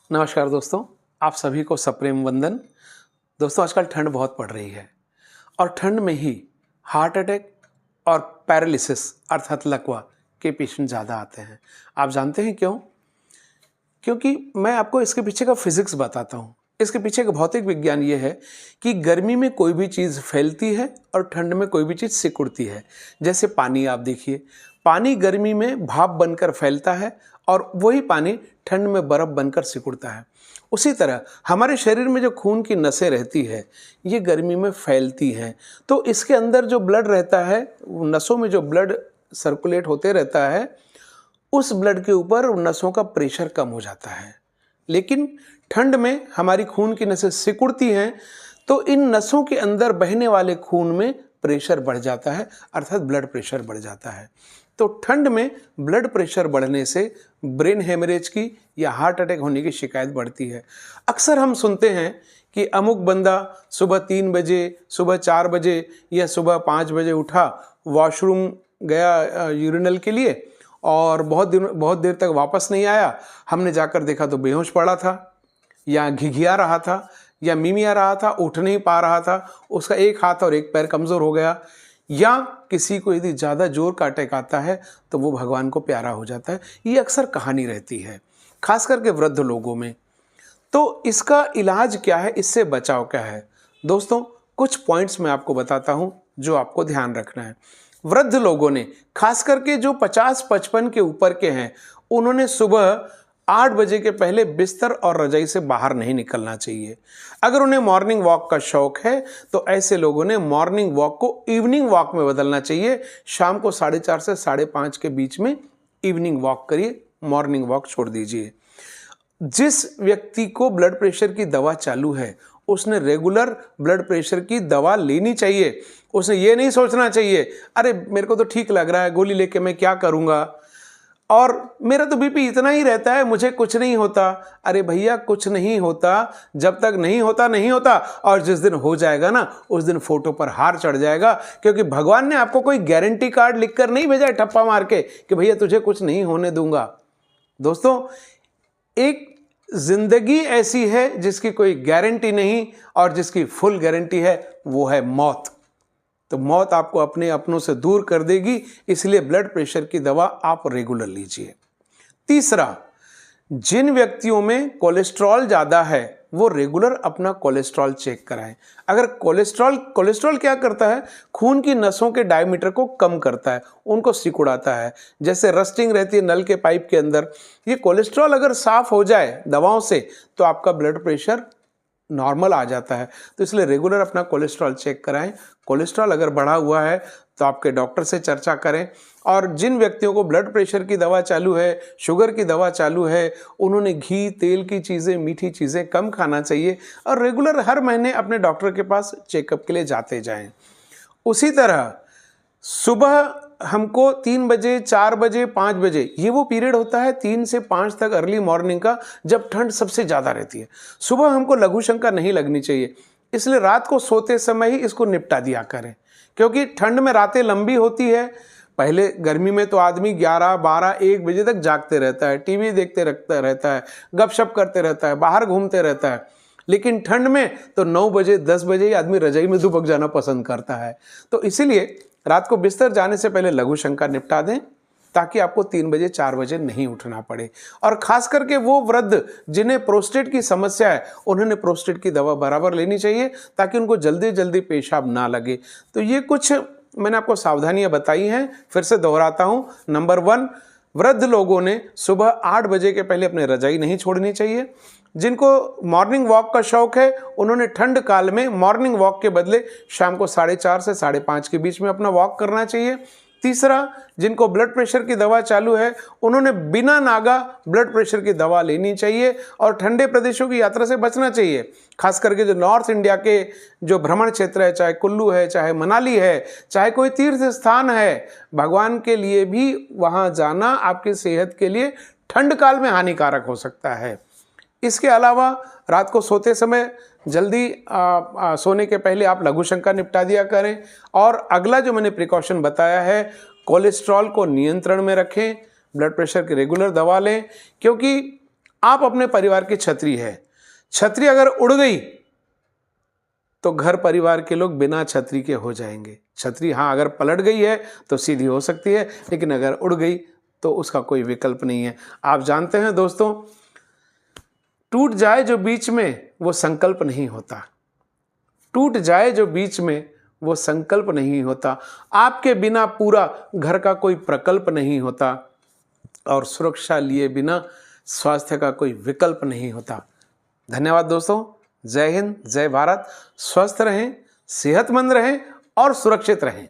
नमस्कार दोस्तों, आप सभी को सप्रेम वंदन। दोस्तों, आजकल ठंड बहुत पड़ रही है और ठंड में ही हार्ट अटैक और पैरालिसिस अर्थात लकवा के पेशेंट ज़्यादा आते हैं। आप जानते हैं क्यों? क्योंकि मैं आपको इसके पीछे का फिजिक्स बताता हूँ। इसके पीछे का भौतिक विज्ञान ये है कि गर्मी में कोई भी चीज़ फैलती है और ठंड में कोई भी चीज़ सिकुड़ती है। जैसे पानी आप देखिए, पानी गर्मी में भाप बनकर फैलता है और वही पानी ठंड में बर्फ़ बनकर सिकुड़ता है। उसी तरह हमारे शरीर में जो खून की नसें रहती है, ये गर्मी में फैलती हैं। तो इसके अंदर जो ब्लड रहता है, नसों में जो ब्लड सर्कुलेट होते रहता है, उस ब्लड के ऊपर नसों का प्रेशर कम हो जाता है। लेकिन ठंड में हमारी खून की नसें सिकुड़ती हैं, तो इन नसों के अंदर बहने वाले खून में प्रेशर बढ़ जाता है, अर्थात ब्लड प्रेशर बढ़ जाता है। तो ठंड में ब्लड प्रेशर बढ़ने से ब्रेन हेमरेज की या हार्ट अटैक होने की शिकायत बढ़ती है। अक्सर हम सुनते हैं कि अमुक बंदा सुबह 3 बजे, सुबह 4 बजे या सुबह 5 बजे उठा, वॉशरूम गया यूरिनल के लिए और बहुत देर तक वापस नहीं आया। हमने जाकर देखा तो बेहोश पड़ा था या घिघिया रहा था या मिमिया रहा था, उठ नहीं पा रहा था, उसका एक हाथ और एक पैर कमज़ोर हो गया। या किसी को यदि ज़्यादा जोर का अटैक आता है तो वो भगवान को प्यारा हो जाता है। ये अक्सर कहानी रहती है, खास करके वृद्ध लोगों में। तो इसका इलाज क्या है, इससे बचाव क्या है? दोस्तों, कुछ पॉइंट्स मैं आपको बताता हूँ जो आपको ध्यान रखना है। वृद्ध लोगों ने, खास करके जो 50-55 के ऊपर के हैं, उन्होंने सुबह 8 बजे के पहले बिस्तर और रजाई से बाहर नहीं निकलना चाहिए। अगर उन्हें मॉर्निंग वॉक का शौक है तो ऐसे लोगों ने मॉर्निंग वॉक को इवनिंग वॉक में बदलना चाहिए। शाम को 4:30 से 5:30 के बीच में इवनिंग वॉक करिए, मॉर्निंग वॉक छोड़ दीजिए। जिस व्यक्ति को ब्लड प्रेशर की दवा चालू है, उसने रेगुलर ब्लड प्रेशर की दवा लेनी चाहिए। उसने ये नहीं सोचना चाहिए, अरे मेरे को तो ठीक लग रहा है, गोली लेके मैं क्या करूँगा, और मेरा तो बीपी इतना ही रहता है, मुझे कुछ नहीं होता। अरे भैया, कुछ नहीं होता जब तक नहीं होता नहीं होता, और जिस दिन हो जाएगा ना, उस दिन फोटो पर हार चढ़ जाएगा। क्योंकि भगवान ने आपको कोई गारंटी कार्ड लिखकर नहीं भेजा है ठप्पा मार के कि भैया तुझे कुछ नहीं होने दूंगा। दोस्तों, एक जिंदगी ऐसी है जिसकी कोई गारंटी नहीं, और जिसकी फुल गारंटी है वो है मौत। तो मौत आपको अपने अपनों से दूर कर देगी, इसलिए ब्लड प्रेशर की दवा आप रेगुलर लीजिए। तीसरा, जिन व्यक्तियों में कोलेस्ट्रॉल ज़्यादा है वो रेगुलर अपना कोलेस्ट्रॉल चेक कराएं। अगर कोलेस्ट्रॉल क्या करता है, खून की नसों के डायमीटर को कम करता है, उनको सिकुड़ाता है। जैसे रस्टिंग रहती है नल के पाइप के अंदर, ये कोलेस्ट्रॉल अगर साफ हो जाए दवाओं से तो आपका ब्लड प्रेशर नॉर्मल आ जाता है। तो इसलिए रेगुलर अपना कोलेस्ट्रॉल चेक कराएं। कोलेस्ट्रॉल अगर बढ़ा हुआ है तो आपके डॉक्टर से चर्चा करें। और जिन व्यक्तियों को ब्लड प्रेशर की दवा चालू है, शुगर की दवा चालू है, उन्होंने घी, तेल की चीज़ें, मीठी चीज़ें कम खाना चाहिए और रेगुलर हर महीने अपने डॉक्टर के पास चेकअप के लिए जाते जाएं। उसी तरह सुबह हमको 3 बजे, 4 बजे, 5 बजे, ये वो पीरियड होता है 3 से 5 तक अर्ली मॉर्निंग का, जब ठंड सबसे ज़्यादा रहती है। सुबह हमको लघु शंका नहीं लगनी चाहिए, इसलिए रात को सोते समय ही इसको निपटा दिया करें। क्योंकि ठंड में रातें लंबी होती है। पहले गर्मी में तो आदमी 11, 12, 1 बजे तक जागते रहता है, टीवी देखते रहता है, गपशप करते रहता है, बाहर घूमते रहता है। लेकिन ठंड में तो 9 बजे, 10 बजे ही आदमी रजाई में दुबक जाना पसंद करता है। तो इसीलिए रात को बिस्तर जाने से पहले लघु शंका निपटा दें, ताकि आपको 3 बजे, 4 बजे नहीं उठना पड़े। और खास करके वो वृद्ध जिन्हें प्रोस्टेट की समस्या है, उन्होंने प्रोस्टेट की दवा बराबर लेनी चाहिए, ताकि उनको जल्दी जल्दी पेशाब ना लगे। तो ये कुछ मैंने आपको सावधानियां बताई हैं, फिर से दोहराता हूँ। नंबर 1, वृद्ध लोगों ने सुबह 8 बजे के पहले अपने रजाई नहीं छोड़नी चाहिए। जिनको मॉर्निंग वॉक का शौक है, उन्होंने ठंड काल में मॉर्निंग वॉक के बदले शाम को 4:30 से 5:30 के बीच में अपना वॉक करना चाहिए। तीसरा, जिनको ब्लड प्रेशर की दवा चालू है, उन्होंने बिना नागा ब्लड प्रेशर की दवा लेनी चाहिए और ठंडे प्रदेशों की यात्रा से बचना चाहिए। खास करके जो नॉर्थ इंडिया के जो भ्रमण क्षेत्र है, चाहे कुल्लू है, चाहे मनाली है, चाहे कोई तीर्थ स्थान है, भगवान के लिए भी वहाँ जाना आपकी सेहत के लिए ठंड काल में हानिकारक हो सकता है। इसके अलावा रात को सोते समय जल्दी सोने के पहले आप लघु शंका निपटा दिया करें। और अगला जो मैंने प्रिकॉशन बताया है, कोलेस्ट्रॉल को नियंत्रण में रखें, ब्लड प्रेशर की रेगुलर दवा लें, क्योंकि आप अपने परिवार की छतरी है। छतरी अगर उड़ गई तो घर परिवार के लोग बिना छतरी के हो जाएंगे। छतरी हाँ अगर पलट गई है तो सीधी हो सकती है, लेकिन अगर उड़ गई तो उसका कोई विकल्प नहीं है। आप जानते हैं दोस्तों, टूट जाए जो बीच में वो संकल्प नहीं होता। टूट जाए जो बीच में वो संकल्प नहीं होता। आपके बिना पूरा घर का कोई प्रकल्प नहीं होता, और सुरक्षा लिए बिना स्वास्थ्य का कोई विकल्प नहीं होता। धन्यवाद दोस्तों। जय हिंद, जय भारत। स्वस्थ रहें, सेहतमंद रहें और सुरक्षित रहें।